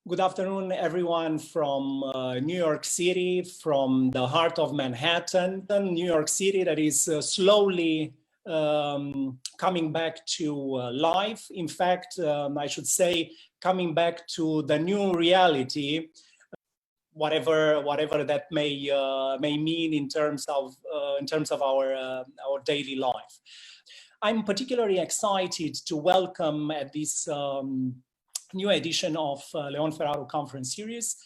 Good afternoon, everyone from New York City, from the heart of Manhattan, New York City that is slowly coming back to life. In fact, I should say, coming back to the new reality, whatever that may mean in terms of our daily life. I'm particularly excited to welcome at this new edition of Leon Feraru Conference Series,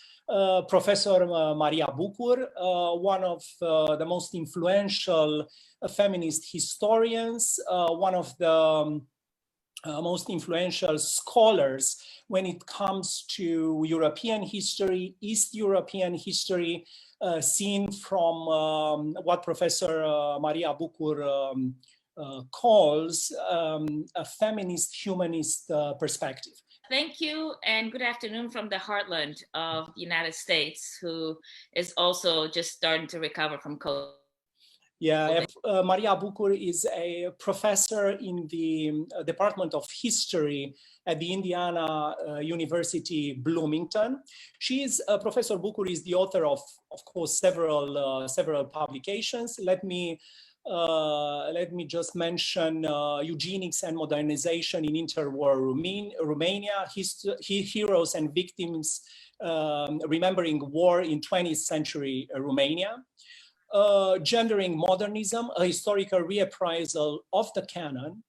Professor Maria Bucur, one of the most influential feminist historians, one of the most influential scholars when it comes to European history, East European history, seen from what Professor Maria Bucur calls a feminist humanist perspective. Thank you, and good afternoon from the heartland of the United States, who is also just starting to recover from COVID. Yeah, Maria Bucur is a professor in the Department of History at the Indiana University, Bloomington. Professor Bucur is the author of course, several publications. Let me just mention Eugenics and Modernization in Interwar Romania, Heroes and Victims Remembering War in 20th Century Romania, Gendering Modernism, a historical reappraisal of the canon,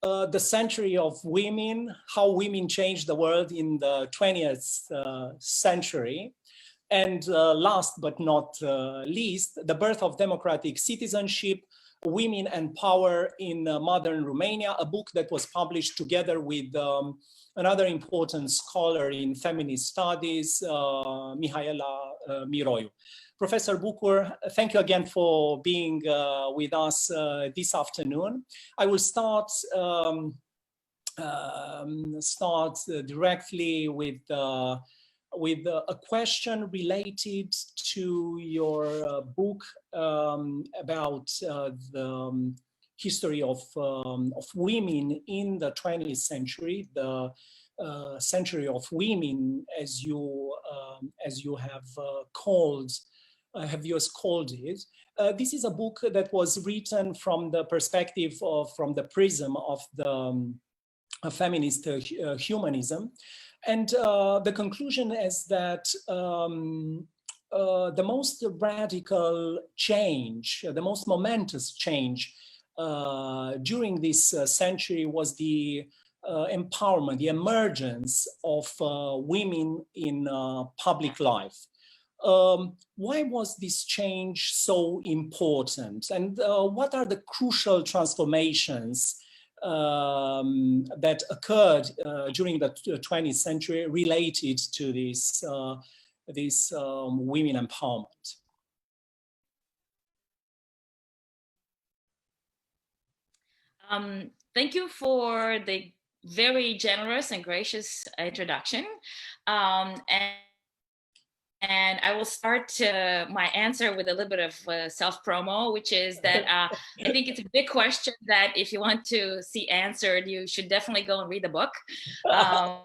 The Century of Women, How Women Changed the World in the 20th Century, and last but not least, The Birth of Democratic Citizenship, Women and Power in Modern Romania, a book that was published together with another important scholar in feminist studies, Mihaela Miroiu. Professor Bucur, thank you again for being with us this afternoon. I will start directly with a question related to your book about the history of women in the 20th century, the century of women, as you have called it. This is a book that was written from the perspective from the prism of the feminist humanism. And the conclusion is that the most radical change, the most momentous change during this century was the empowerment, the emergence of women in public life. Why was this change so important? And what are the crucial transformations that occurred during the 20th century related to this women empowerment? Thank you for the very generous and gracious introduction. And I will start my answer with a little bit of self-promo, which is that I think it's a big question that if you want to see answered, you should definitely go and read the book. But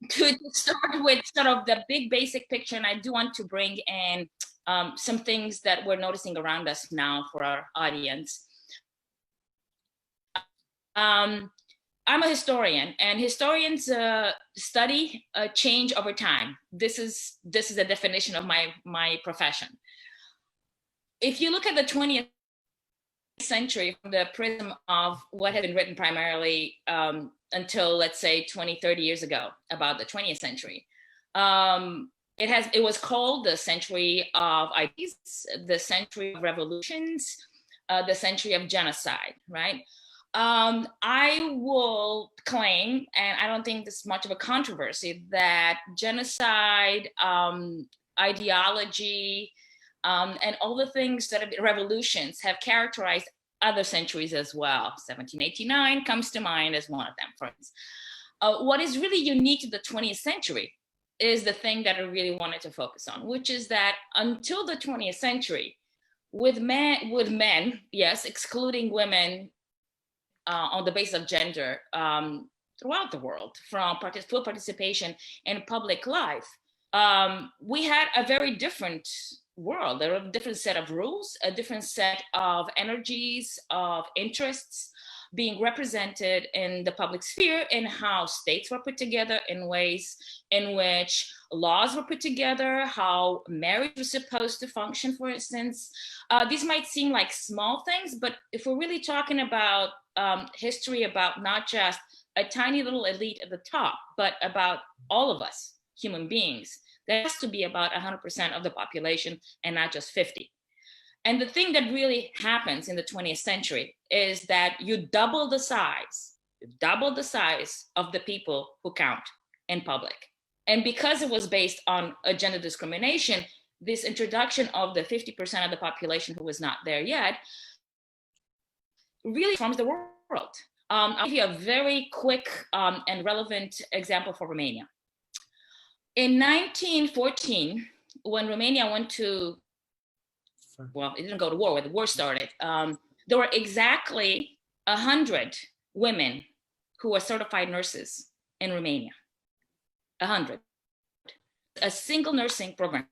to start with sort of the big basic picture, and I do want to bring in some things that we're noticing around us now for our audience. I'm a historian, and historians study change over time. This is the definition of my profession. If you look at the 20th century from the prism of what had been written primarily until, let's say, 20, 30 years ago about the 20th century, it was called the century of ideas, the century of revolutions, the century of genocide, right? I will claim, and I don't think this is much of a controversy, that genocide, ideology, and all the things that have revolutions have characterized other centuries as well. 1789 comes to mind as one of them, for instance. What is really unique to the 20th century is the thing that I really wanted to focus on, which is that until the 20th century, with men, yes, excluding women, on the basis of gender, throughout the world, from full participation in public life. We had a very different world. There were a different set of rules, a different set of energies, of interests being represented in the public sphere, in how states were put together, in ways in which laws were put together, how marriage was supposed to function, for instance. These might seem like small things, but if we're really talking about history, about not just a tiny little elite at the top, but about all of us, human beings, there has to be about 100% of the population and not just 50. And the thing that really happens in the 20th century is that you double the size of the people who count in public. And because it was based on a gender discrimination, this introduction of the 50% of the population who was not there yet really transforms the world. I'll give you a very quick and relevant example for Romania. In 1914, when Romania went to, well, it didn't go to war, when the war started, there were exactly 100 women who were certified nurses in Romania. 100. A single nursing program.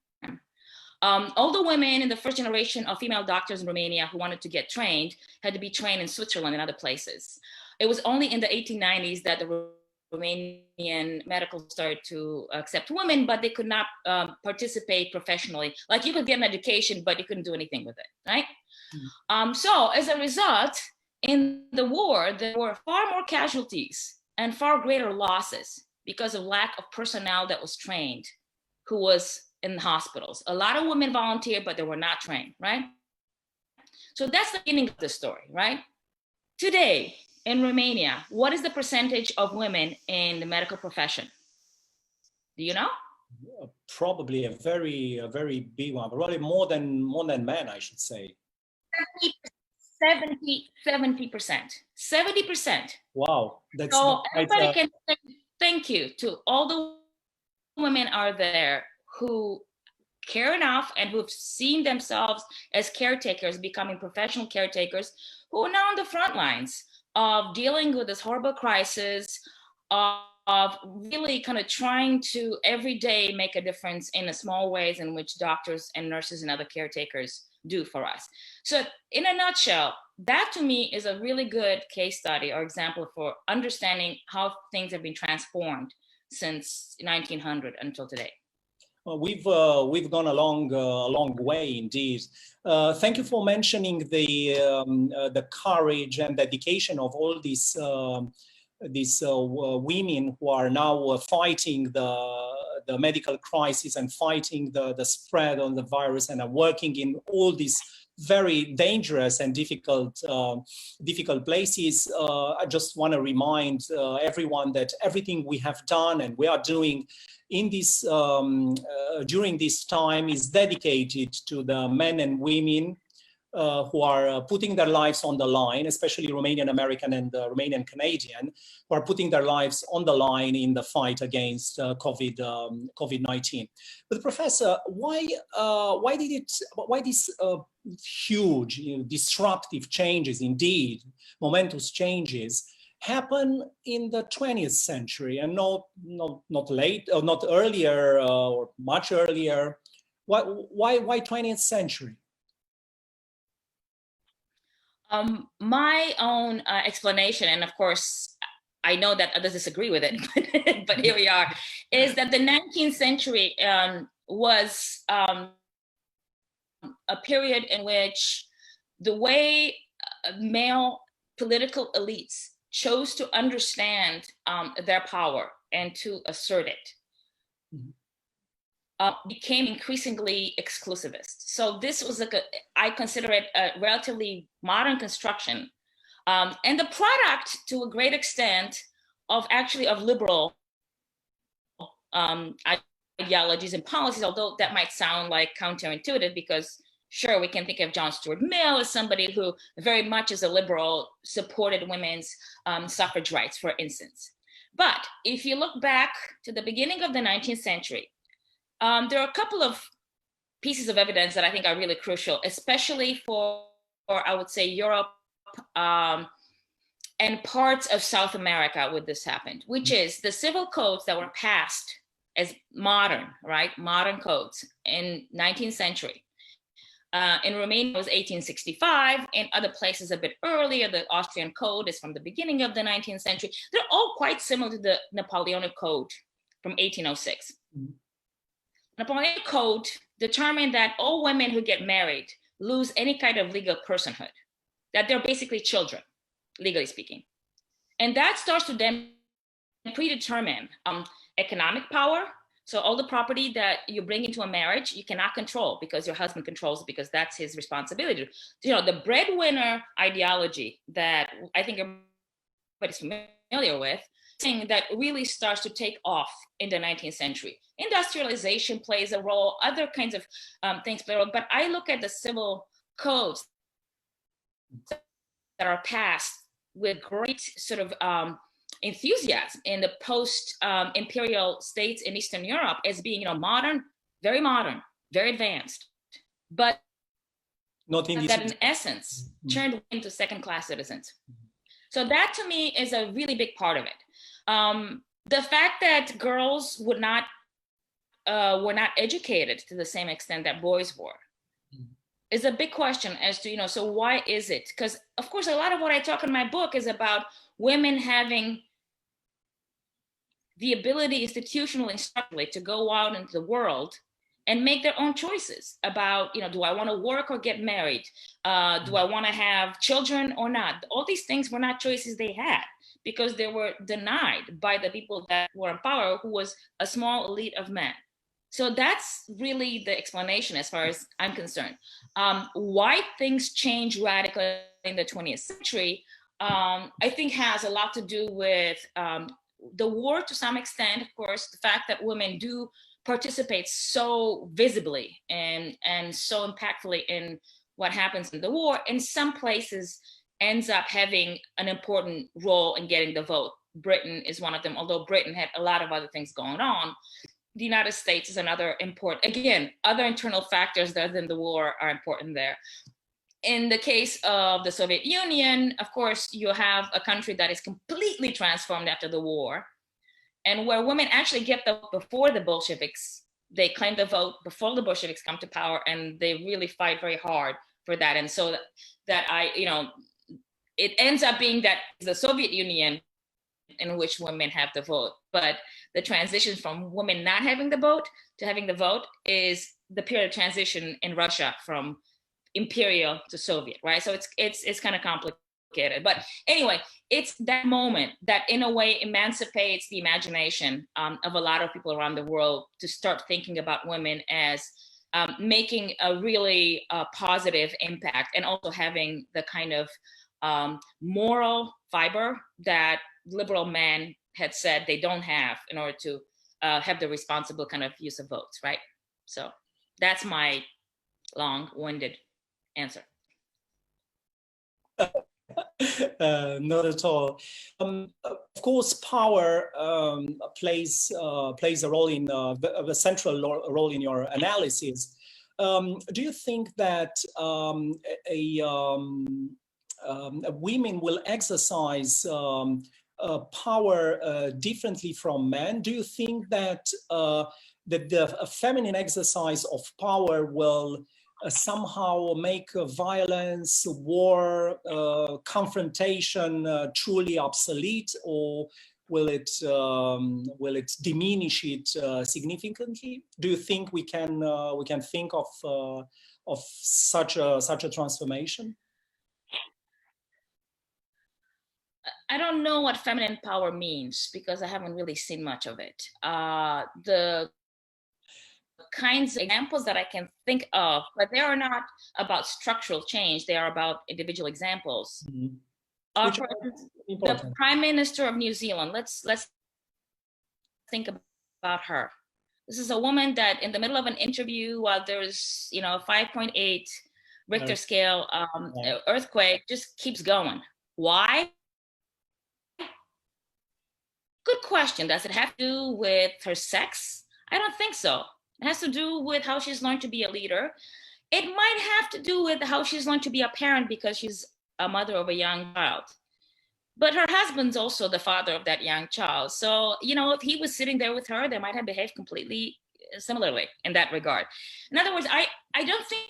All the women in the first generation of female doctors in Romania who wanted to get trained had to be trained in Switzerland and other places. It was only in the 1890s that the Romanian medical started to accept women, but they could not participate professionally. Like, you could get an education, but you couldn't do anything with it, right? So as a result, in the war, there were far more casualties and far greater losses because of lack of personnel that was trained, who was in the hospitals. A lot of women volunteered, but they were not trained, right? So that's the beginning of the story, right? Today, in Romania, what is the percentage of women in the medical profession? Do you know? Probably a very big one, probably more than men, I should say. 70%. 70%. Wow. That's so everybody can say thank you to all the women are there who care enough and who've seen themselves as caretakers, becoming professional caretakers, who are now on the front lines of dealing with this horrible crisis, of really kind of trying to every day make a difference in the small ways in which doctors and nurses and other caretakers do for us. So in a nutshell, that to me is a really good case study or example for understanding how things have been transformed since 1900 until today. Well, we've gone a long way indeed. Thank you for mentioning the courage and dedication of all these women who are now fighting the medical crisis and fighting the spread of the virus and are working in all these very dangerous and difficult places. I just want to remind everyone that everything we have done and we are doing in this during this time is dedicated to the men and women who are putting their lives on the line, especially Romanian American and Romanian Canadian, who are putting their lives on the line in the fight against COVID-19. But Professor, why these huge, disruptive changes, indeed, momentous changes, happen in the 20th century and not late or not earlier or much earlier? Why 20th century? My own explanation, and of course, I know that others disagree with it, but here we are, is that the 19th century was a period in which the way male political elites chose to understand their power and to assert it became increasingly exclusivist. So this was like I consider it a relatively modern construction and the product to a great extent of liberal ideologies and policies, although that might sound like counterintuitive because sure, we can think of John Stuart Mill as somebody who very much as a liberal supported women's suffrage rights, for instance. But if you look back to the beginning of the 19th century, there are a couple of pieces of evidence that I think are really crucial, especially for I would say, Europe and parts of South America where this happened, which is the civil codes that were passed as modern, right? Modern codes in 19th century. In Romania, it was 1865. In other places, a bit earlier. The Austrian Code is from the beginning of the 19th century. They're all quite similar to the Napoleonic Code from 1806. Mm-hmm. Napoleonic Code determined that all women who get married lose any kind of legal personhood, that they're basically children, legally speaking. And that starts to then predetermine economic power. So all the property that you bring into a marriage, you cannot control because your husband controls it, because that's his responsibility. You know, the breadwinner ideology that I think everybody's familiar with, thing that really starts to take off in the 19th century. Industrialization plays a role, other kinds of things play a role, but I look at the civil codes that are passed with great sort of enthusiasm in the post-imperial states in Eastern Europe as being, modern, very advanced, but not in that in essence turned into second-class citizens. So that to me is a really big part of it. The fact that girls were not educated to the same extent that boys were is a big question as to, so why is it? Because of course, a lot of what I talk in my book is about women having the ability institutionally and structurally to go out into the world and make their own choices about, do I want to work or get married? Do I want to have children or not? All these things were not choices they had because they were denied by the people that were in power, who was a small elite of men. So that's really the explanation as far as I'm concerned. Why things changed radically in the 20th century, I think has a lot to do with the war to some extent, of course, the fact that women do participate so visibly and so impactfully in what happens in the war, in some places ends up having an important role in getting the vote. Britain is one of them, although Britain had a lot of other things going on. The United States is another important, again, other internal factors other than the war are important there. In the case of the Soviet Union, of course, you have a country that is completely transformed after the war, and where women actually get the vote before the Bolsheviks. They claim the vote before the Bolsheviks come to power, and they really fight very hard for that. And so it ends up being that the Soviet Union in which women have the vote, but the transition from women not having the vote to having the vote is the period of transition in Russia from imperial to Soviet, right? So it's kind of complicated, but anyway, it's that moment that in a way emancipates the imagination of a lot of people around the world to start thinking about women as making a really positive impact, and also having the kind of moral fiber that liberal men had said they don't have in order to have the responsible kind of use of votes, right? So that's my long-winded answer. Not at all. Of course, power plays a role in a central role in your analysis. Do you think that women will exercise power differently from men? Do you think that the feminine exercise of power will somehow make violence, war, confrontation truly obsolete, or will it diminish it significantly? Do you think we can think of such a transformation? I don't know what feminine power means because I haven't really seen much of it. The kinds of examples that I can think of, but they are not about structural change. They are about individual examples. Mm-hmm. The Prime Minister of New Zealand, let's think about her. This is a woman that in the middle of an interview, while there's 5.8 Richter scale earthquake, just keeps going. Why? Good question. Does it have to do with her sex? I don't think so. It has to do with how she's learned to be a leader. It might have to do with how she's learned to be a parent because she's a mother of a young child. But her husband's also the father of that young child. So, you know, if he was sitting there with her, they might have behaved completely similarly in that regard. In other words, I don't think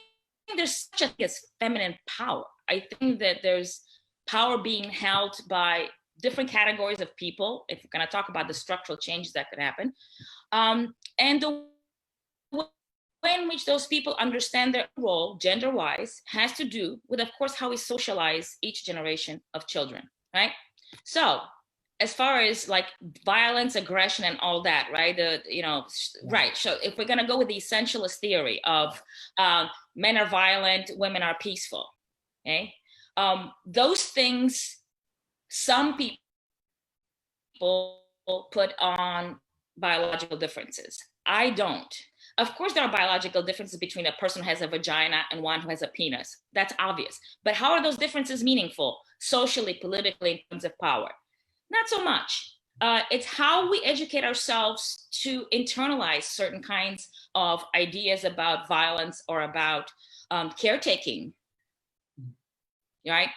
there's such a thing as feminine power. I think that there's power being held by different categories of people, if we're going to talk about the structural changes that could happen. And the way in which those people understand their role, gender-wise, has to do with, of course, how we socialize each generation of children, right? So as far as like violence, aggression, and all that, right? Right. So if we're going to go with the essentialist theory of men are violent, women are peaceful, okay? Those things, some people put on biological differences. I don't. Of course, there are biological differences between a person who has a vagina and one who has a penis. That's obvious. But how are those differences meaningful, socially, politically, in terms of power? Not so much. It's how we educate ourselves to internalize certain kinds of ideas about violence or about caretaking, right?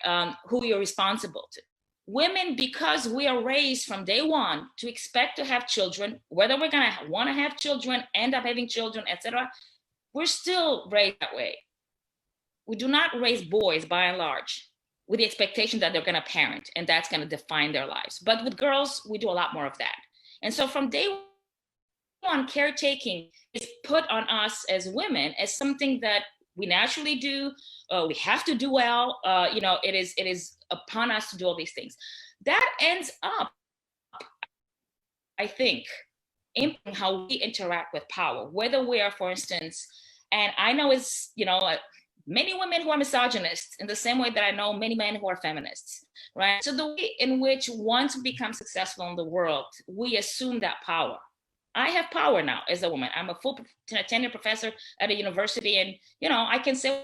Who you're responsible to. Women, because we are raised from day one to expect to have children, whether we're going to want to have children, end up having children, etc., we're still raised that way. We do not raise boys, by and large, with the expectation that they're going to parent and that's going to define their lives. But with girls, we do a lot more of that. And so from day one, caretaking is put on us as women as something that we naturally do. We have to do well. It is upon us to do all these things. That ends up, I think, in how we interact with power, whether we are, for instance, and I know it's, many women who are misogynists in the same way that I know many men who are feminists, right? So the way in which once we become successful in the world, we assume that power. I have power now as a woman. I'm a full tenured professor at a university, and I can say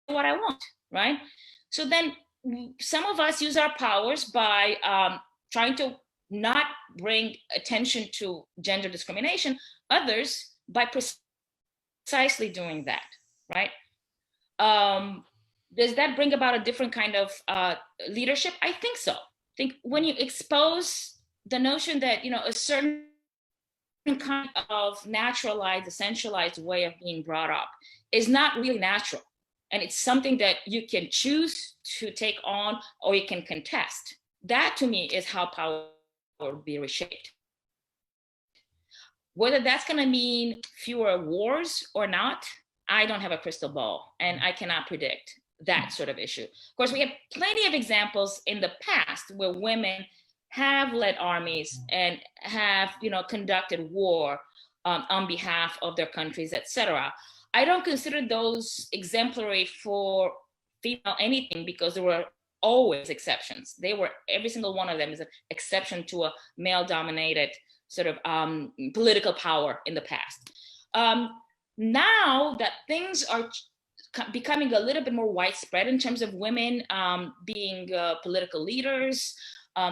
what I want, right? So then some of us use our powers by trying to not bring attention to gender discrimination, others by precisely doing that, right? Does that bring about a different kind of leadership? I think so. I think when you expose the notion that, a certain kind of naturalized, essentialized way of being brought up is not really natural. And it's something that you can choose to take on or you can contest. That to me is how power will be reshaped. Whether that's going to mean fewer wars or not, I don't have a crystal ball and I cannot predict that sort of issue. Of course, we have plenty of examples in the past where women have led armies and have, conducted war on behalf of their countries, etc. I don't consider those exemplary for female anything because there were always exceptions. Every single one of them is an exception to a male-dominated sort of political power in the past. Now that things are becoming a little bit more widespread in terms of women being political leaders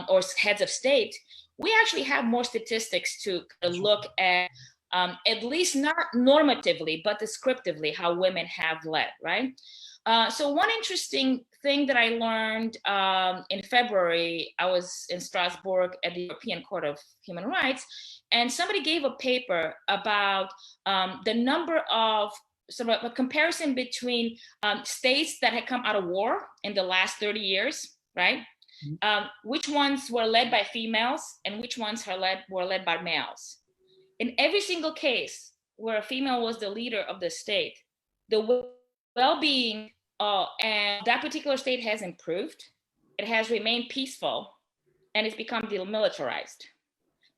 or heads of state, we actually have more statistics to look at least not normatively, but descriptively how women have led, right? So one interesting thing that I learned in February, I was in Strasbourg at the European Court of Human Rights, and somebody gave a paper about the number of sort of a comparison between states that had come out of war in the last 30 years, right? Which ones were led by females and which ones were led by males. In every single case where a female was the leader of the state, the well-being and that particular state has improved, it has remained peaceful, and it's become demilitarized.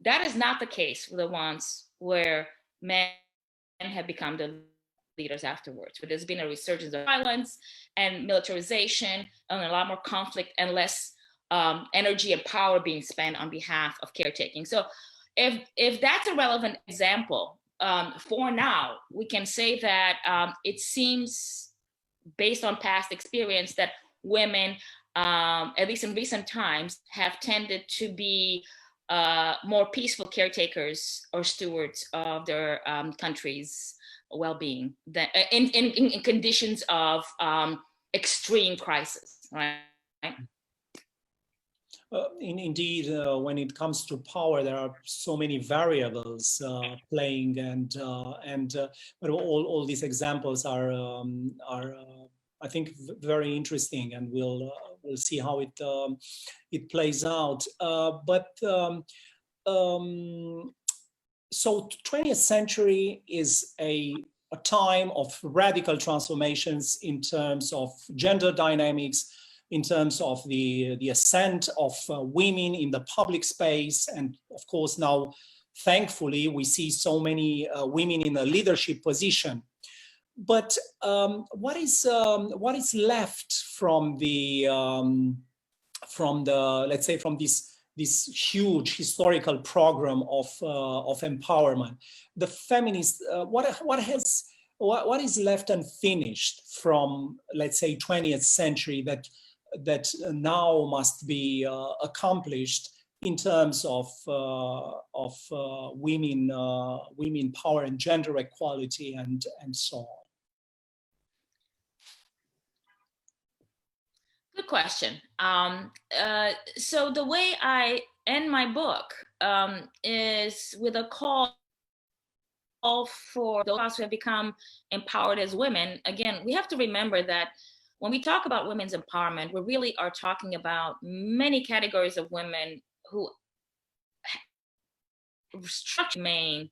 That is not the case for the ones where men have become the leaders afterwards, where there's been a resurgence of violence and militarization and a lot more conflict and less energy and power being spent on behalf of caretaking. So if that's a relevant example, for now, we can say that it seems, based on past experience, that women, at least in recent times, have tended to be more peaceful caretakers or stewards of their country's well-being in conditions of extreme crisis, right? Indeed, when it comes to power, there are so many variables playing, but all these examples are I think very interesting, and we'll see how it plays out. So 20th century is a time of radical transformations in terms of gender dynamics, in terms of the ascent of women in the public space. And of course, now, thankfully, we see so many women in a leadership position. But what is left from let's say, from this huge historical program of empowerment? The feminist, what is left unfinished from, let's say, 20th century that now must be accomplished in terms of women power and gender equality and so on? Good question. So the way I end my book is with a call for those of us who have become empowered as women. Again, we have to remember that when we talk about women's empowerment, we really are talking about many categories of women who remain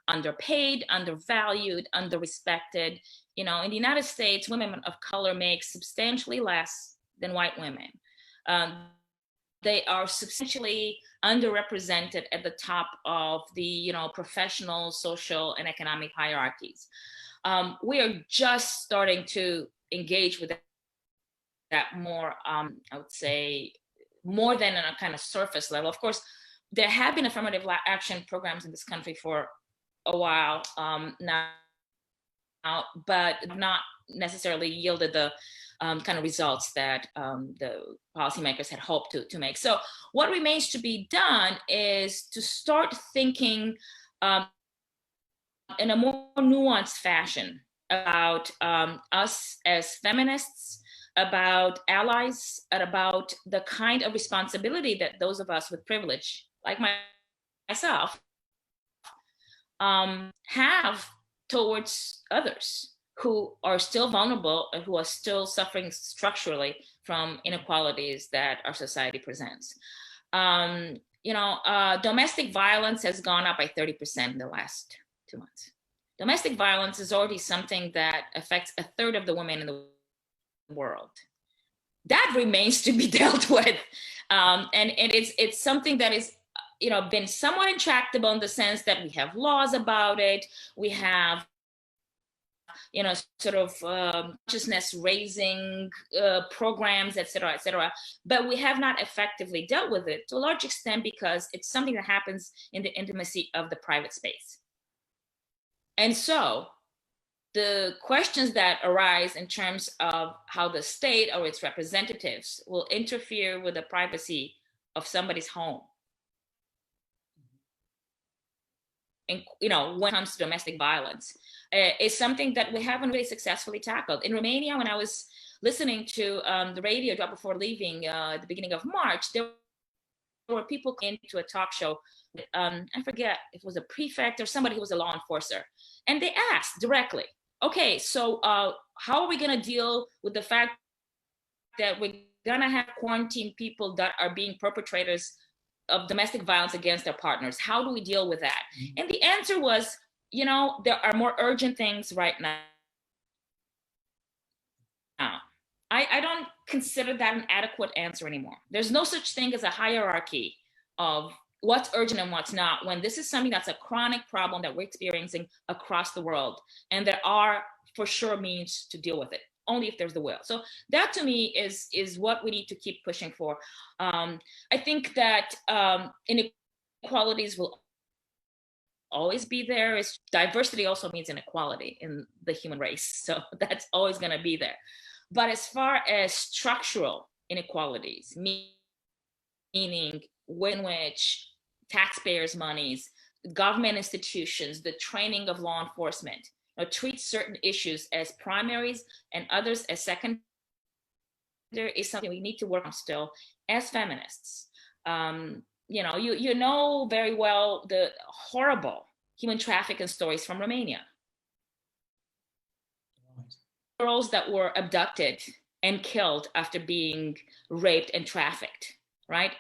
underpaid, undervalued, underrespected. You know, in the United States, women of color make substantially less than white women. They are substantially underrepresented at the top of the professional, social, and economic hierarchies. We are just starting to engage with that more, I would say, more than on a kind of surface level. Of course, there have been affirmative action programs in this country for a while now, but not necessarily yielded the kind of results that the policymakers had hoped to make. So what remains to be done is to start thinking in a more nuanced fashion about us as feminists, about allies, and about the kind of responsibility that those of us with privilege, like myself, have towards others who are still vulnerable and who are still suffering structurally from inequalities that our society presents. Domestic violence has gone up by 30% in the last 2 months. Domestic violence is already something that affects a third of the women in the world. That remains to be dealt with. And it's something that is been somewhat intractable in the sense that we have laws about it. We have consciousness raising programs, et cetera, but we have not effectively dealt with it to a large extent because it's something that happens in the intimacy of the private space. And so the questions that arise in terms of how the state or its representatives will interfere with the privacy of somebody's home, and when it comes to domestic violence, is something that we haven't really successfully tackled. In Romania, when I was listening to the radio right before leaving at the beginning of March, there were people into a talk show. I forget if it was a prefect or somebody who was a law enforcer. And they asked directly, okay, so how are we going to deal with the fact that we're going to have quarantined people that are being perpetrators of domestic violence against their partners? How do we deal with that? Mm-hmm. And the answer was, there are more urgent things right now. I don't consider that an adequate answer anymore. There's no such thing as a hierarchy of what's urgent and what's not, when this is something that's a chronic problem that we're experiencing across the world. And there are for sure means to deal with it, only if there's the will. So that to me is what we need to keep pushing for. I think that inequalities will always be there. Diversity also means inequality in the human race. So that's always going to be there. But as far as structural inequalities, meaning in which taxpayers' monies, government institutions, the training of law enforcement, treat certain issues as primaries and others as secondary, is something we need to work on still as feminists. You know very well the horrible human trafficking stories from Romania. Girls that were abducted and killed after being raped and trafficked, right?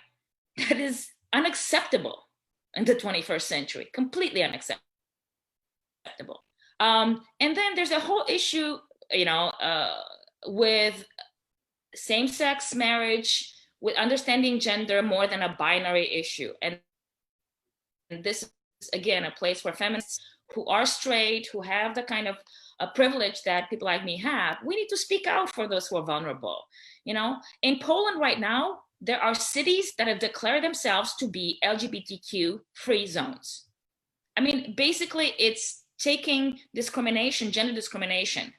That is unacceptable in the 21st century, completely unacceptable. And then there's a whole issue, with same-sex marriage, with understanding gender more than a binary issue. And this is, again, a place where feminists who are straight, who have the kind of a privilege that people like me have, we need to speak out for those who are vulnerable. In Poland right now, there are cities that have declared themselves to be LGBTQ free zones. I mean, basically it's taking discrimination, gender discrimination,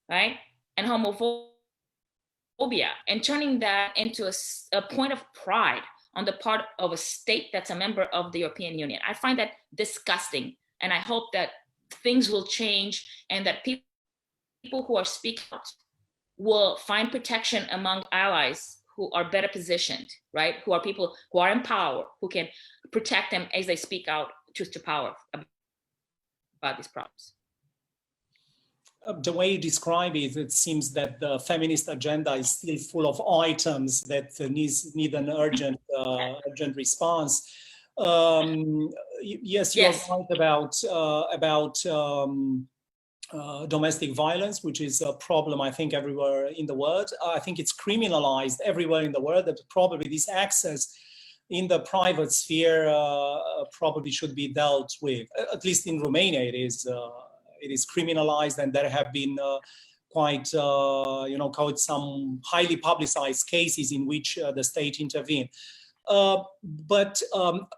right? And homophobia, and turning that into a point of pride on the part of a state that's a member of the European Union. I find that disgusting. And I hope that things will change and that people who are speaking out will find protection among allies who are better positioned, right? Who are people who are in power, who can protect them as they speak out truth to power about these problems. The way you describe it, it seems that the feminist agenda is still full of items that need an urgent response. Yes, you're right about domestic violence, which is a problem, I think, everywhere in the world. I think it's criminalized everywhere in the world, that probably this access in the private sphere probably should be dealt with. At least in Romania, it is criminalized, and there have been quite some highly publicized cases in which the state intervened. But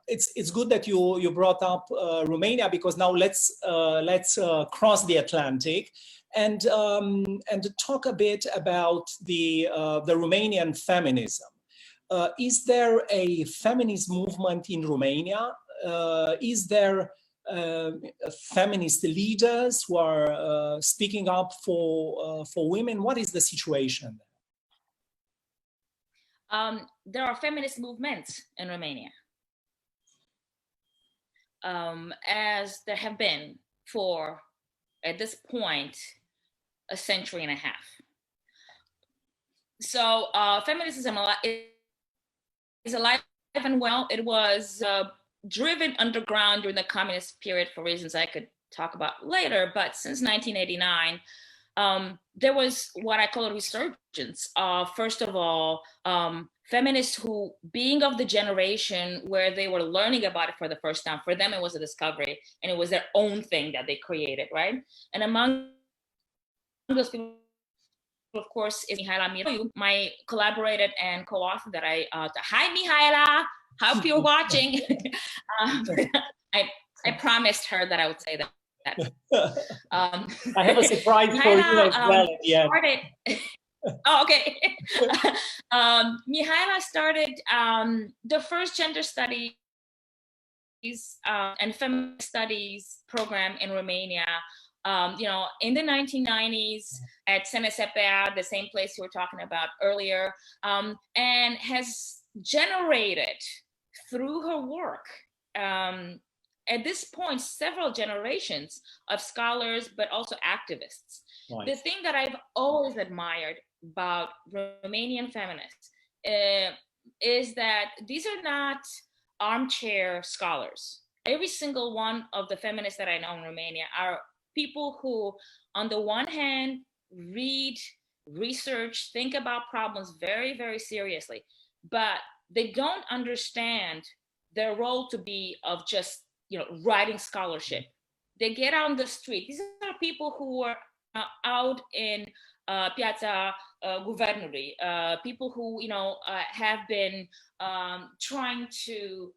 it's good that you brought up Romania, because now let's cross the Atlantic and talk a bit about the Romanian feminism. Is there a feminist movement in Romania? Is there feminist leaders who are speaking up for women? What is the situation? There are feminist movements in Romania, as there have been for, at this point, a century and a half. So feminism is alive and well. It was driven underground during the communist period for reasons I could talk about later, but since 1989, there was what I call a resurgence of, first of all, feminists who, being of the generation where they were learning about it for the first time, for them it was a discovery and it was their own thing that they created, right? And among those people, of course, is Mihaela Miroiu, my collaborator and co-author that hi Mihaela, hope you're watching. I promised her that I would say that. I have a surprise for you as well at the end. Oh, okay. Mihaela started the first gender studies and feminist studies program in Romania, in the 1990s at CNSPA, the same place you were talking about earlier, and has generated through her work at this point several generations of scholars, but also activists. Right. The thing that I've always admired about Romanian feminists is that these are not armchair scholars. Every single one of the feminists that I know in Romania are people who, on the one hand, read, research, think about problems very, very seriously, but they don't understand their role to be of just writing scholarship. They get out on the street. These are people who are out in Piața Guvernului, people who have been trying to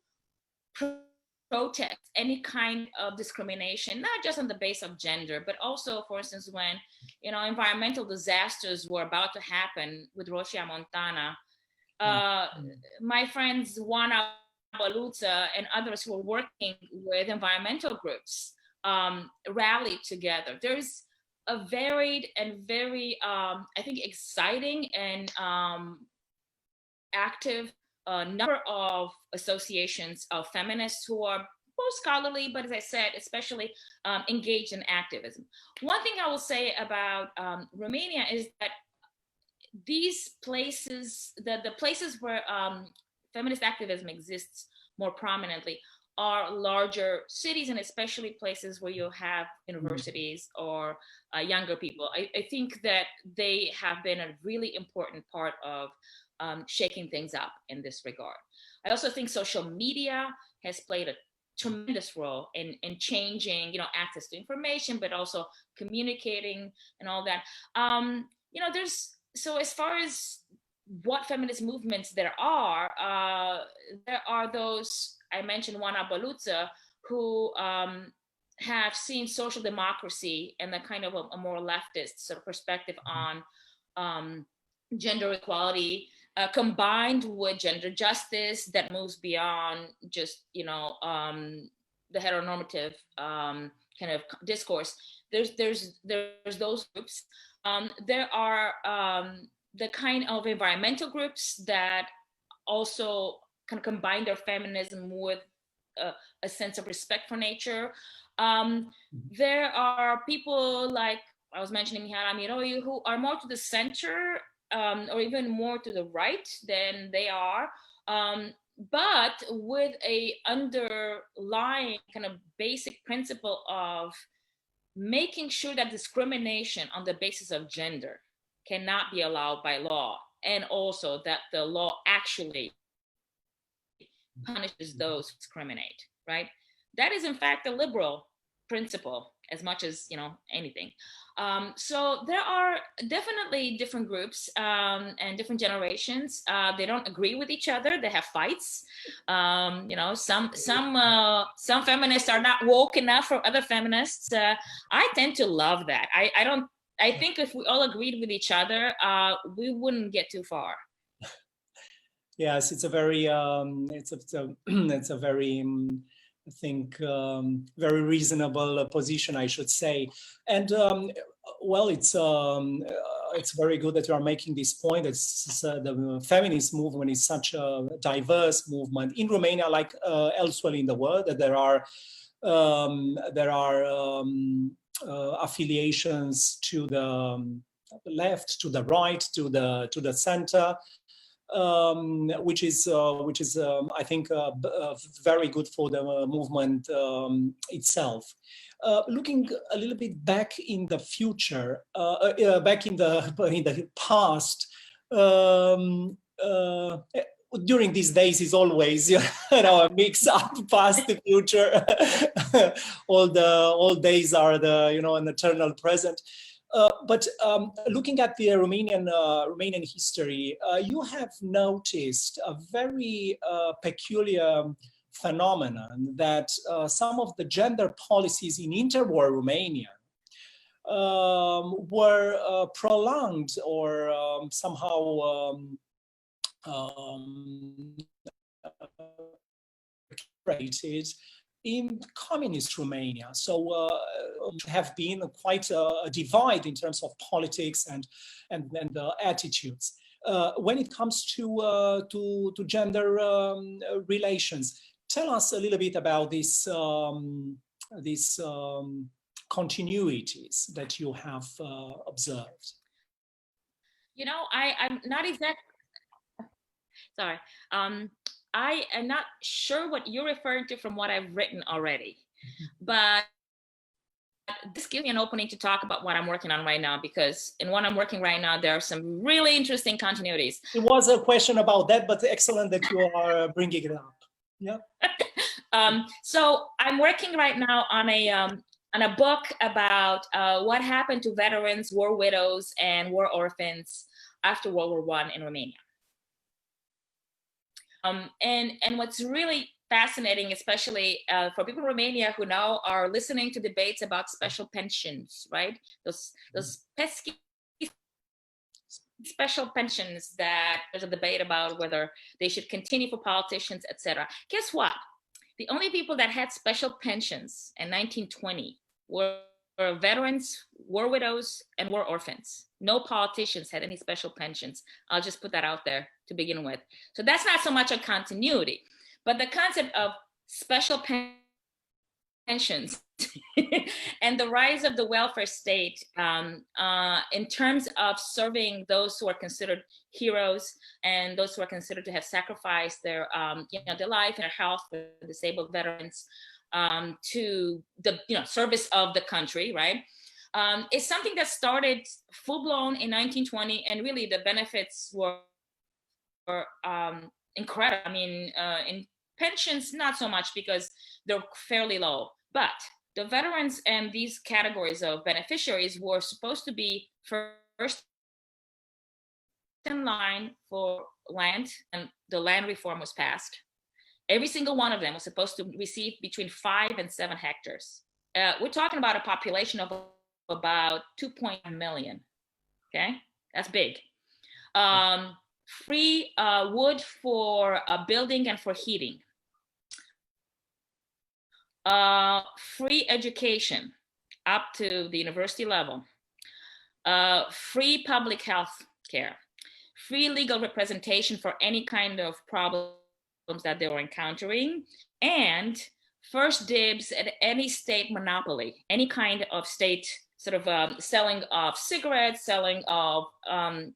protest any kind of discrimination, not just on the base of gender, but also, for instance, when environmental disasters were about to happen with Roșia Montana. My friends Oana Băluță and others who are working with environmental groups rallied together. There's a varied and very, I think, exciting and active a number of associations of feminists who are both scholarly, but as I said, especially engaged in activism. One thing I will say about Romania is that these places, the places where feminist activism exists more prominently are larger cities, and especially places where you have universities or younger people. I think that they have been a really important part of shaking things up in this regard. I also think social media has played a tremendous role in changing, access to information, but also communicating and all that. So as far as what feminist movements there are those, I mentioned Oana Băluță, who have seen social democracy and the kind of a more leftist sort of perspective on gender equality, combined with gender justice that moves beyond just, the heteronormative kind of discourse. There's those groups. There are the kind of environmental groups that also kind of combine their feminism with a sense of respect for nature. There are people like I was mentioning, Mihara Miroiu, who are more to the center or even more to the right than they are, but with a underlying kind of basic principle of making sure that discrimination on the basis of gender cannot be allowed by law, and also that the law actually punishes those who discriminate, right? That is in fact a liberal principle as much as anything. So there are definitely different groups and different generations. They don't agree with each other. They have fights. Some feminists are not woke enough for other feminists. I tend to love that. I think if we all agreed with each other, we wouldn't get too far. Yes, it's a very it's a very I think very reasonable position, I should say. And well, it's very good that you are making this point. The feminist movement is such a diverse movement in Romania, like elsewhere in the world. That there are affiliations to the left, to the right, to the center. Which is I think very good for the movement itself. Looking a little bit back in the future, back in the past, during these days is always a mix up past the future. all days are an eternal present. But looking at the Romanian history, you have noticed a very peculiar phenomenon that some of the gender policies in interwar Romania were prolonged or somehow created in communist Romania. So have been quite a divide in terms of politics and attitudes. When it comes to gender relations, tell us a little bit about these continuities that you have observed. I'm not exactly sorry. I am not sure what you're referring to from what I've written already, but this gives me an opening to talk about what I'm working on right now, because in what I'm working right now, there are some really interesting continuities. It was a question about that, but excellent that you are bringing it up. Yeah. So I'm working right now on a book about what happened to veterans, war widows, and war orphans after World War I in Romania. And what's really fascinating, especially for people in Romania who now are listening to debates about special pensions, right? Those pesky special pensions that there's a debate about whether they should continue for politicians, etc. Guess what? The only people that had special pensions in 1920 were veterans, war widows, and war orphans. No politicians had any special pensions. I'll just put that out there to begin with. So that's not so much a continuity, but the concept of special pensions and the rise of the welfare state in terms of serving those who are considered heroes and those who are considered to have sacrificed their, their life and their health for disabled veterans to the service of the country, right? It's something that started full blown in 1920, and really the benefits were incredible. I mean, in pensions, not so much because they're fairly low, but the veterans and these categories of beneficiaries were supposed to be first in line for land, and the land reform was passed. Every single one of them was supposed to receive between 5 and 7 hectares. We're talking about a population of about 2.1 million. Okay, that's big. Free wood for building and for heating. Free education up to the university level. Free public health care. Free legal representation for any kind of problems that they were encountering, and first dibs at any state monopoly, any kind of state sort of selling of cigarettes, selling of,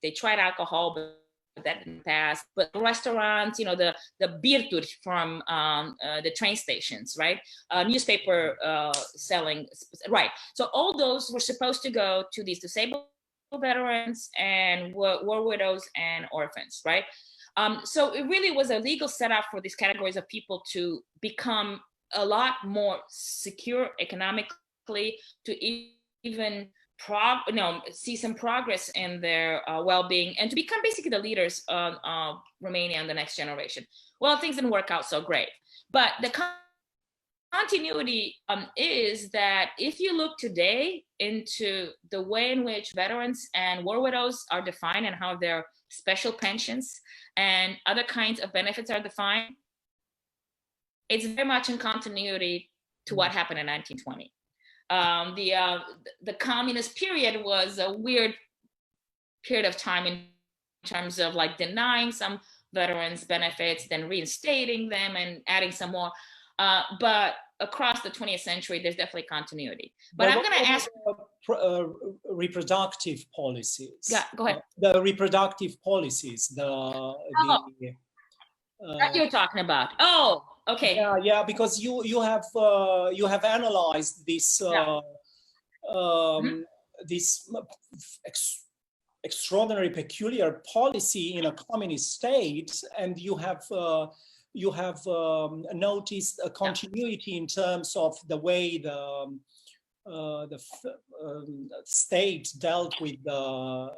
they tried alcohol, but that didn't pass, but restaurants, the Bucur from the train stations, right? Newspaper selling, right? So all those were supposed to go to these disabled veterans and war widows and orphans, right? So it really was a legal setup for these categories of people to become a lot more secure economically, to even see some progress in their well-being, and to become basically the leaders of Romania and the next generation. Well, things didn't work out so great, but the continuity is that if you look today into the way in which veterans and war widows are defined and how their special pensions and other kinds of benefits are defined, it's very much in continuity to what happened in 1920. The communist period was a weird period of time in terms of like denying some veterans benefits, then reinstating them and adding some more. But across the 20th century, there's definitely continuity. But I'm going to ask reproductive policies. Yeah, go ahead. The reproductive policies. That you're talking about. Oh, okay. Yeah, because you have analyzed this this extraordinary, peculiar policy in a communist state, and you have noticed a continuity in terms of the way the state dealt with the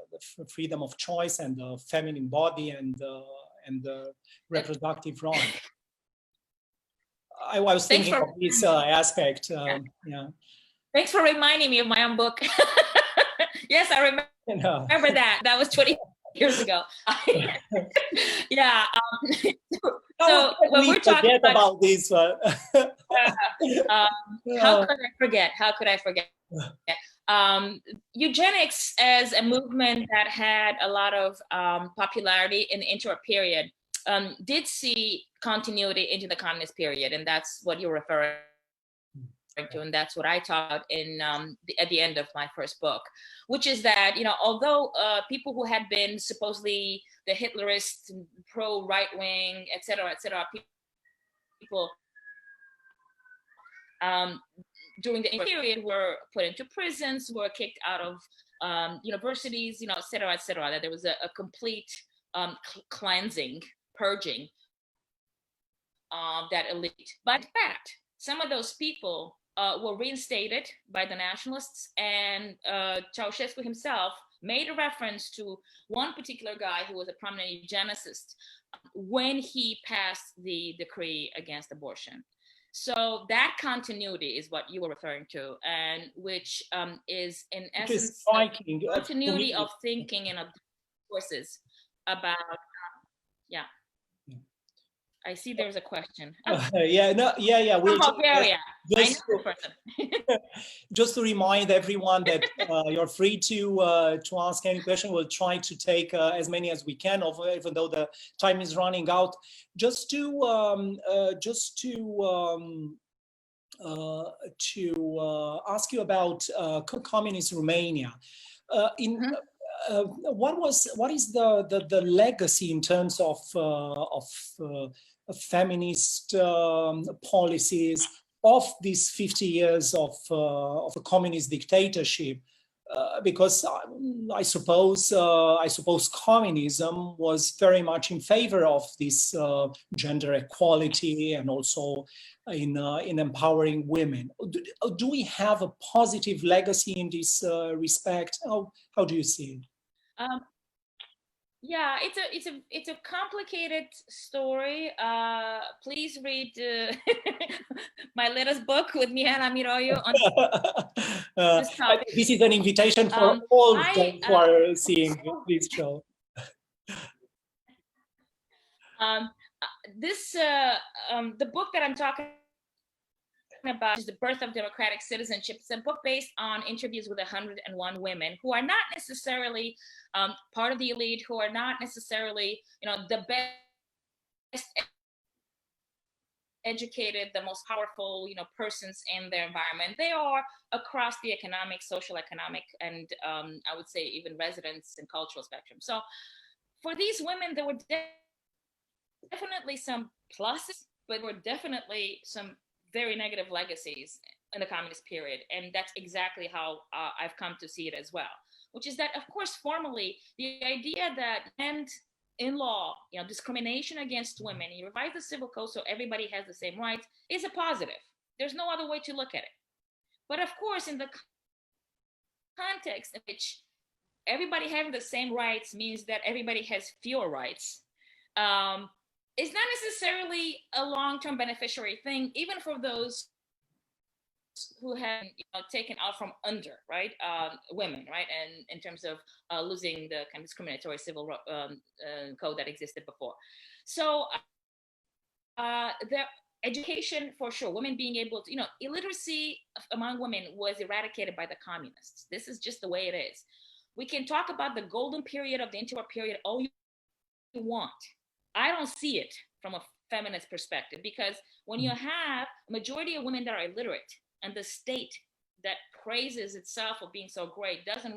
freedom of choice and the feminine body and the reproductive right. I was thinking of this aspect. Yeah. Thanks for reminding me of my own book. Yes, I remember that. That was 20 years ago. Yeah. So when we're talking about this, how could I forget? How could I forget? Eugenics as a movement that had a lot of popularity in the inter period did see continuity into the communist period, and that's what you're referring to, and that's what I taught in at the end of my first book, which is that although people who had been supposedly the Hitlerist, pro right wing, etc., people during the period were put into prisons, were kicked out of universities, etc., that there was a complete cleansing, purging of that elite. But in fact, some of those people were reinstated by the nationalists, and Ceausescu himself made a reference to one particular guy who was a prominent eugenicist when he passed the decree against abortion. So that continuity is what you were referring to, and which is in essence continuity of thinking and of discourses about, I see there's a question. Yeah, no, yeah. From Bulgaria. I know the person. Just to remind everyone that you're free to ask any question. We'll try to take as many as we can, even though the time is running out. Just to ask you about communist Romania. What is the legacy in terms of feminist policies of these 50 years of a communist dictatorship? Because I suppose communism was very much in favor of this gender equality and also in empowering women. Do we have a positive legacy in this respect? How do you see it? Yeah, it's a complicated story. Please read my latest book with Mihana Miroiu on this topic. This is an invitation for all those who are seeing this show. The book that I'm talking about is The Birth of Democratic Citizenship. It's a book based on interviews with 101 women who are not necessarily part of the elite, who are not necessarily, the best educated, the most powerful, persons in their environment. They are across the economic, social, economic, and I would say even residence and cultural spectrum. So for these women, there were definitely some pluses, but there were definitely some very negative legacies in the communist period. And that's exactly how I've come to see it as well, which is that, of course, formally, the idea that and in law, discrimination against women, you revise the civil code so everybody has the same rights, is a positive. There's no other way to look at it. But of course, in the context in which everybody having the same rights means that everybody has fewer rights, it's not necessarily a long-term beneficiary thing, even for those who have taken out from under, right, women, right, and in terms of losing the kind of discriminatory civil code that existed before. So the education, for sure, women being able to, illiteracy among women was eradicated by the communists. This is just the way it is. We can talk about the golden period of the interwar period all you want. I don't see it from a feminist perspective, because when you have a majority of women that are illiterate and the state that praises itself for being so great doesn't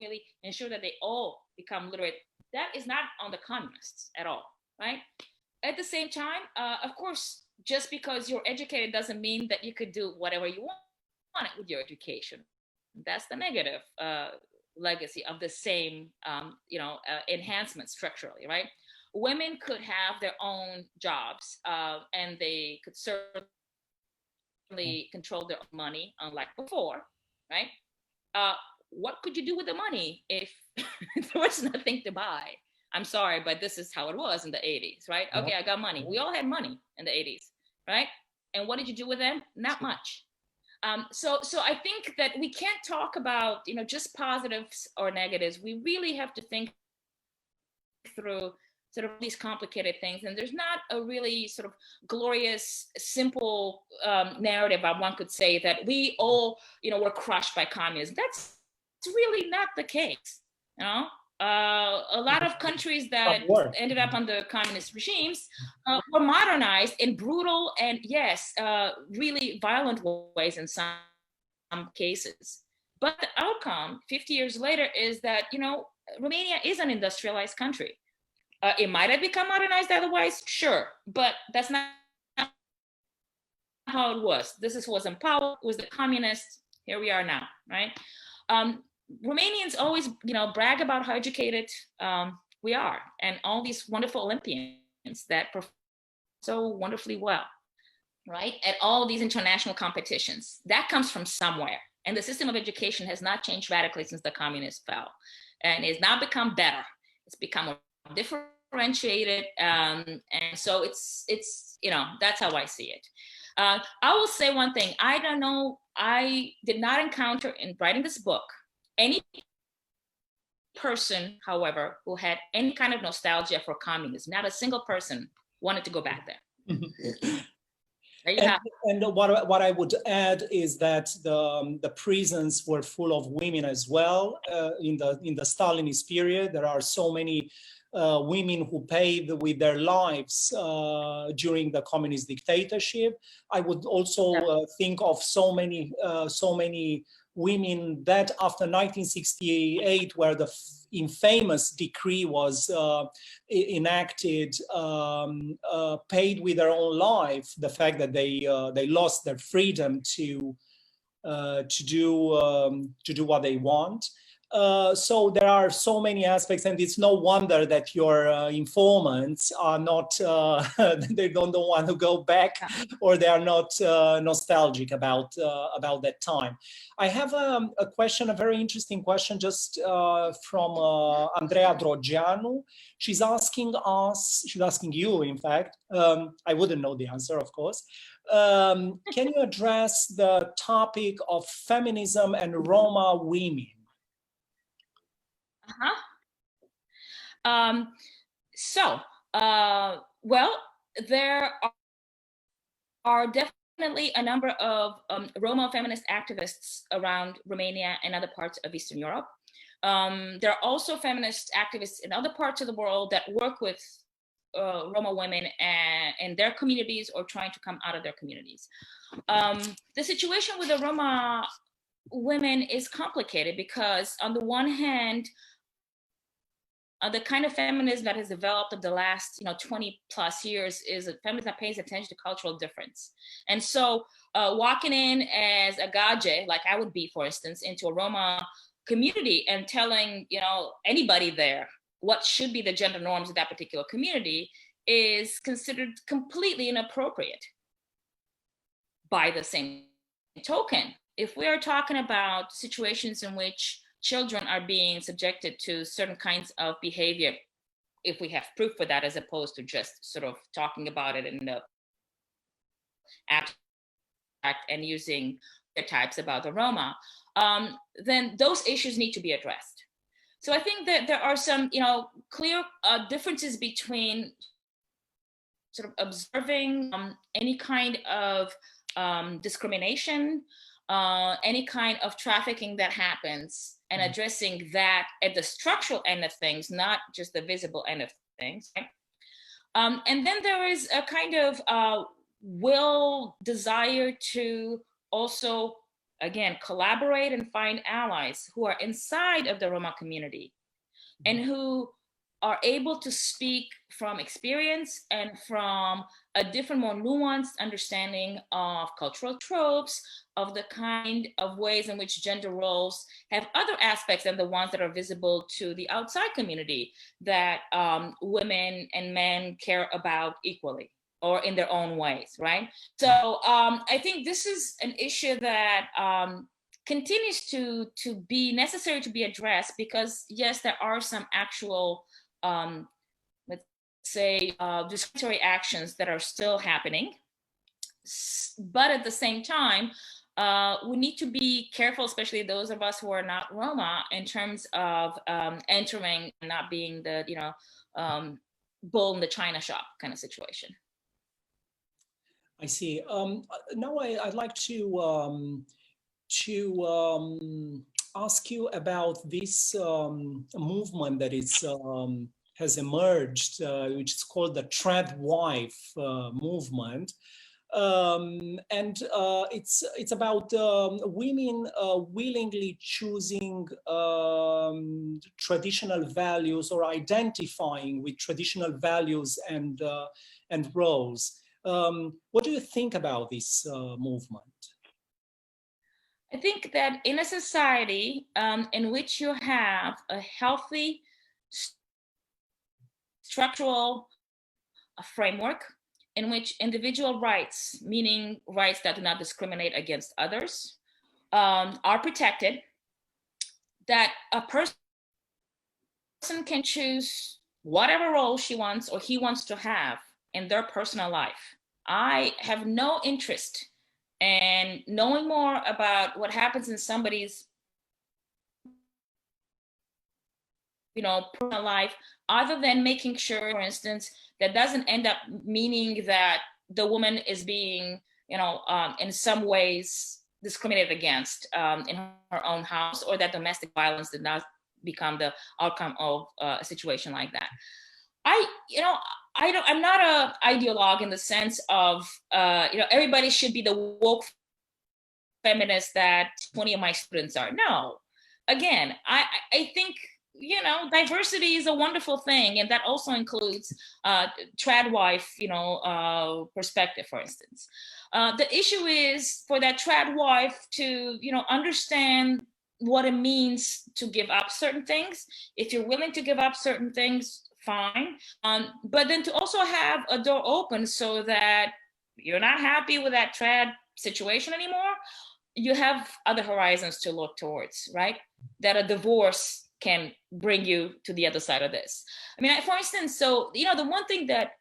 really ensure that they all become literate, that is not on the communists at all, right? At the same time, of course, just because you're educated doesn't mean that you could do whatever you want with your education. That's the negative legacy of the same, enhancement structurally, right? Women could have their own jobs and they could certainly control their own money, unlike before, right? What could you do with the money if there was nothing to buy? I'm sorry, but this is how it was in the 80s, right? Okay, I got money. We all had money in the 80s, right? And what did you do with them? Not much. So I think that we can't talk about, just positives or negatives. We really have to think through sort of these complicated things. And there's not a really sort of glorious, simple narrative one could say that we all, were crushed by communism. That's really not the case. A lot of countries that ended up under communist regimes were modernized in brutal and, yes, really violent ways in some cases. But the outcome 50 years later is that, Romania is an industrialized country. It might have become modernized otherwise, sure, but that's not how it was. This is who was in power, was the communists. Here we are now, right? Romanians always, brag about how educated we are, and all these wonderful Olympians that perform so wonderfully well, right? At all these international competitions. That comes from somewhere. And the system of education has not changed radically since the communists fell. And it's not become better. It's become differentiated, and so it's that's how I see it. I will say one thing. I don't know. I did not encounter in writing this book any person, however, who had any kind of nostalgia for communism. Not a single person wanted to go back there. And what I would add is that the prisons were full of women as well. In the Stalinist period, there are so many women who paid with their lives during the communist dictatorship. I would also think of so many women that after 1968, where the infamous decree was enacted, paid with their own life the fact that they lost their freedom to do what they want. So there are so many aspects, and it's no wonder that your informants are not, they don't want to go back, or they are not nostalgic about that time. I have a question, a very interesting question, just from Andrea Drogianu. She's asking you, in fact, I wouldn't know the answer, of course. Can you address the topic of feminism and Roma women? Well, there are definitely a number of Roma feminist activists around Romania and other parts of Eastern Europe. There are also feminist activists in other parts of the world that work with Roma women and their communities, or trying to come out of their communities. The situation with the Roma women is complicated because, on the one hand, the kind of feminism that has developed over the last 20 plus years is a feminism that pays attention to cultural difference. And so walking in as a gaje, like I would be, for instance, into a Roma community and telling anybody there what should be the gender norms of that particular community is considered completely inappropriate. By the same token, if we are talking about situations in which children are being subjected to certain kinds of behavior, if we have proof for that, as opposed to just sort of talking about it in the abstract and using stereotypes about the Roma, then those issues need to be addressed. So I think that there are some, clear differences between sort of observing any kind of discrimination, any kind of trafficking that happens, and addressing that at the structural end of things, not just the visible end of things. Right? And then there is a kind of desire to also, again, collaborate and find allies who are inside of the Roma community and who are able to speak from experience and from a different, more nuanced understanding of cultural tropes, of the kind of ways in which gender roles have other aspects than the ones that are visible to the outside community that women and men care about equally or in their own ways, right? So I think this is an issue that continues to be necessary to be addressed, because yes, there are some actual let's say discriminatory actions that are still happening, but at the same time we need to be careful, especially those of us who are not Roma, in terms of entering and not being the bull in the china shop kind of situation. I see. Now I'd like to ask you about this movement that is has emerged, which is called the trad wife movement, and it's about women willingly choosing traditional values, or identifying with traditional values and roles. What do you think about this movement? I think that in a society in which you have a healthy structural framework in which individual rights, meaning rights that do not discriminate against others, are protected, that a person can choose whatever role she wants or he wants to have in their personal life. I have no interest in knowing more about what happens in somebody's personal life, other than making sure, for instance, that doesn't end up meaning that the woman is being, in some ways discriminated against in her own house, or that domestic violence did not become the outcome of a situation like that. I'm not a ideologue in the sense of, everybody should be the woke feminist that 20 of my students are. No, again, I think, diversity is a wonderful thing. And that also includes trad wife, perspective, for instance. The issue is for that trad wife to, understand what it means to give up certain things. If you're willing to give up certain things, fine. But then to also have a door open so that you're not happy with that trad situation anymore, you have other horizons to look towards, right? That a divorce can bring you to the other side of this. I mean, for instance, so, the one thing that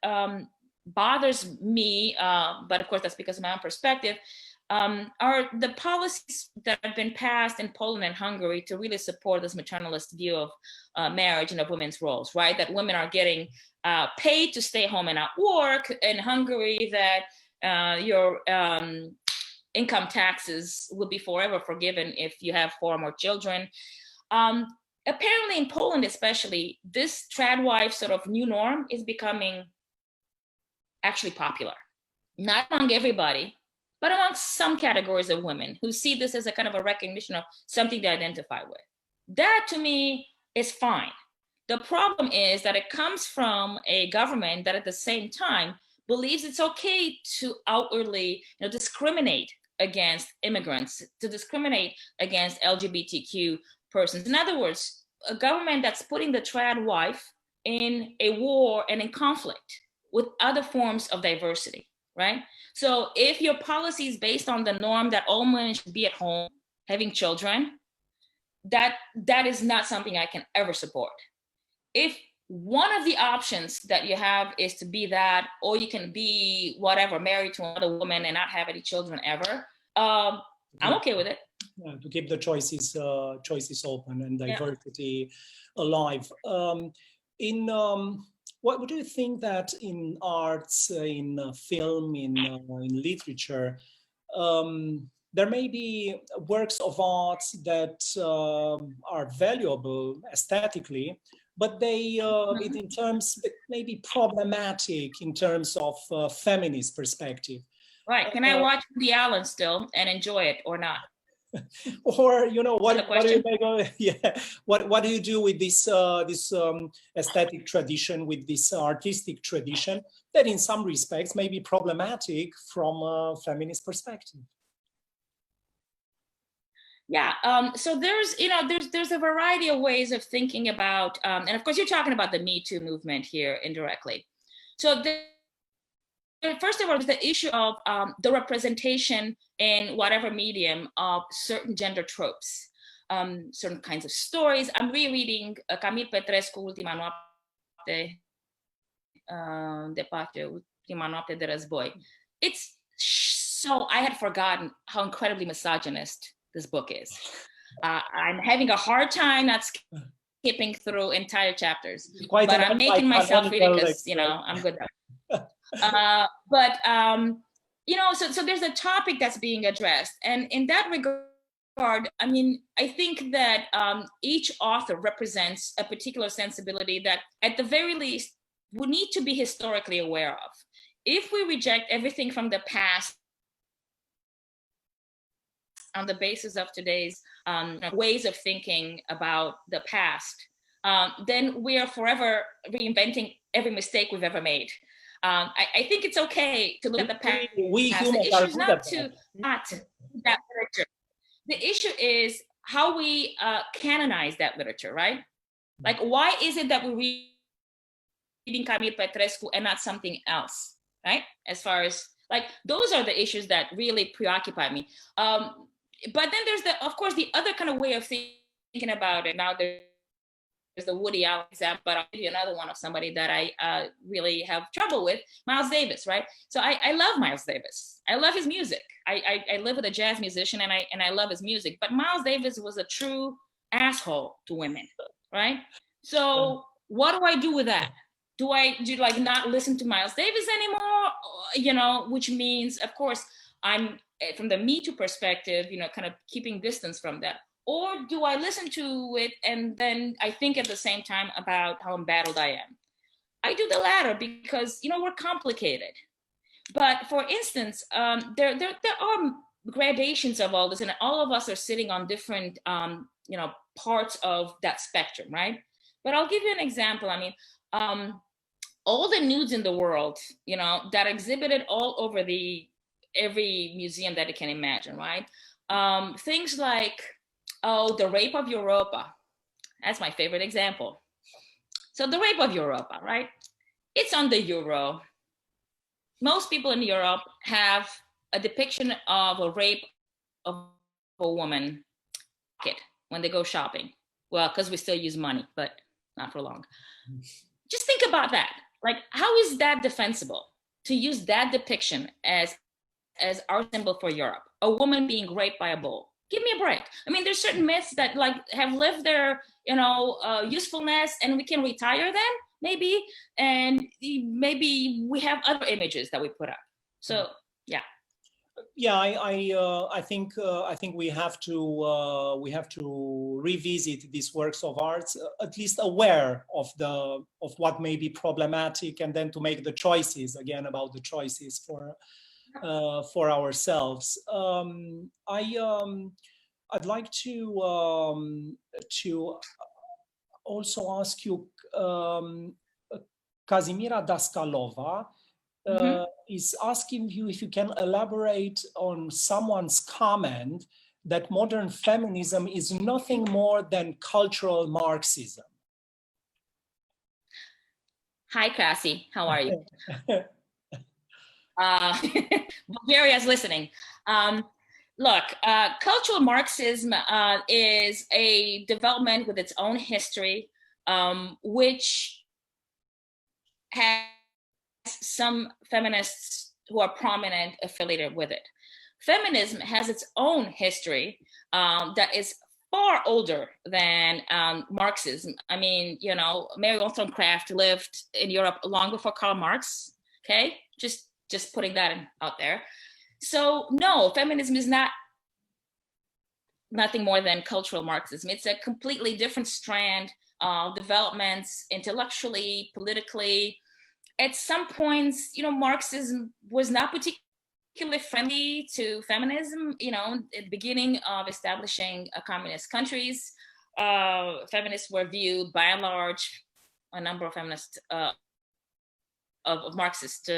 bothers me, but of course that's because of my own perspective, are the policies that have been passed in Poland and Hungary to really support this maternalist view of marriage and of women's roles, right? That women are getting paid to stay home and not work. In Hungary, that your income taxes will be forever forgiven if you have 4 or more children. Apparently in Poland especially, this trad wife sort of new norm is becoming actually popular. Not among everybody, but amongst some categories of women who see this as a kind of a recognition of something they identify with. That to me is fine. The problem is that it comes from a government that at the same time believes it's okay to outwardly discriminate against immigrants, to discriminate against LGBTQ persons. In other words, a government that's putting the trad wife in a war and in conflict with other forms of diversity, right? So if your policy is based on the norm that all women should be at home having children, that is not something I can ever support. If one of the options that you have is to be that, or you can be whatever, married to another woman and not have any children ever, I'm okay with it. Yeah, to keep the choices open and diversity alive. What do you think that in arts, in film, in literature, there may be works of art that are valuable aesthetically, but they, in terms, may be problematic in terms of feminist perspective. Right. Can I watch Woody Allen still and enjoy it or not? Or what do you make what do you do with this aesthetic tradition, with this artistic tradition that in some respects may be problematic from a feminist perspective? Yeah, so there's a variety of ways of thinking about, and of course you're talking about the Me Too movement here indirectly. So first of all, the issue of the representation in whatever medium of certain gender tropes, certain kinds of stories. I'm rereading Camille Petrescu, Ultima Noapte de Pace, Ultima Noapte de Război. It's so, I had forgotten how incredibly misogynist this book is. I'm having a hard time not skipping through entire chapters, but I'm making myself read it because, I'm good at it. So there's a topic that's being addressed, and in that regard, I mean, I think that each author represents a particular sensibility that, at the very least, we need to be historically aware of. If we reject everything from the past on the basis of today's ways of thinking about the past, then we are forever reinventing every mistake we've ever made. I think it's okay to look at the past. The issue is not that literature. The issue is how we canonize that literature, right? Like, why is it that we're reading Camille Petrescu and not something else, right? As far as, like, those are the issues that really preoccupy me. But then there's of course, the other kind of way of thinking about it. Now there's the Woody Allen example, but I'll give you another one of somebody that I really have trouble with, Miles Davis, right? So I love Miles Davis. I love his music. I live with a jazz musician and I love his music, but Miles Davis was a true asshole to women, right? So what do I do with that? Do I like not listen to Miles Davis anymore? You know, which means, of course, I'm from the Me Too perspective, you know, kind of keeping distance from that. Or do I listen to it and then I think at the same time about how embattled I am? I do the latter because, you know, we're complicated. But for instance, there are gradations of all this, and all of us are sitting on different, you know, parts of that spectrum, right? But I'll give you an example. I mean, all the nudes in the world, you know, that exhibited all over every museum that you can imagine, right? Things like, oh, the rape of Europa. That's my favorite example. So the rape of Europa, right? It's on the euro. Most people in Europe have a depiction of a rape of a woman when they go shopping. Well, because we still use money, but not for long. Just think about that. Like, how is that defensible to use that depiction as our symbol for Europe? A woman being raped by a bull. Give me a break. I mean, there's certain myths that like have lived their, you know, usefulness, and we can retire them maybe, and maybe we have other images that we put up. So yeah. Yeah, I think we have to revisit these works of art, at least aware of what may be problematic, and then to make the choices again about the choices for ourselves. I'd like to also ask you, Kazimira Daskalova is asking you if you can elaborate on someone's comment that modern feminism is nothing more than cultural Marxism. Hi, Cassie. How are you? Bulgaria's listening. Look, cultural Marxism is a development with its own history, which has some feminists who are prominent affiliated with it. Feminism has its own history that is far older than Marxism. I mean, you know, Mary Wollstonecraft lived in Europe long before Karl Marx. Okay, just putting that out there. So no, feminism is nothing more than cultural Marxism. It's a completely different strand of developments intellectually, politically. At some points, you know, Marxism was not particularly friendly to feminism. You know, at the beginning of establishing communist countries, feminists were viewed by and large, a number of feminists of Marxist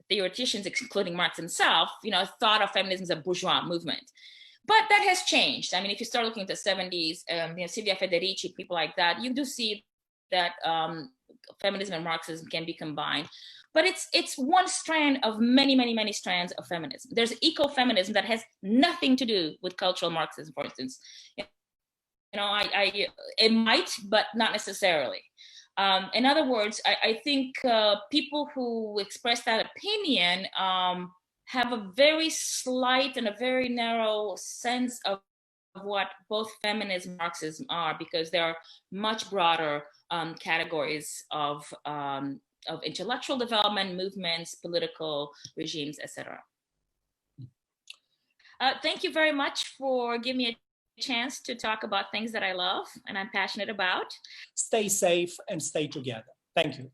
theoreticians, including Marx himself, you know, thought of feminism as a bourgeois movement. But that has changed. I mean, if you start looking at the 70s, you know, Silvia Federici, people like that, you do see that feminism and Marxism can be combined. But it's one strand of many, many, many strands of feminism. There's ecofeminism that has nothing to do with cultural Marxism, for instance. You know, it might, but not necessarily. In other words, I think people who express that opinion have a very slight and a very narrow sense of what both feminism and Marxism are, because there are much broader categories of intellectual development, movements, political regimes, etc. Thank you very much for giving me a chance to talk about things that I love and I'm passionate about. Stay safe and stay together. Thank you.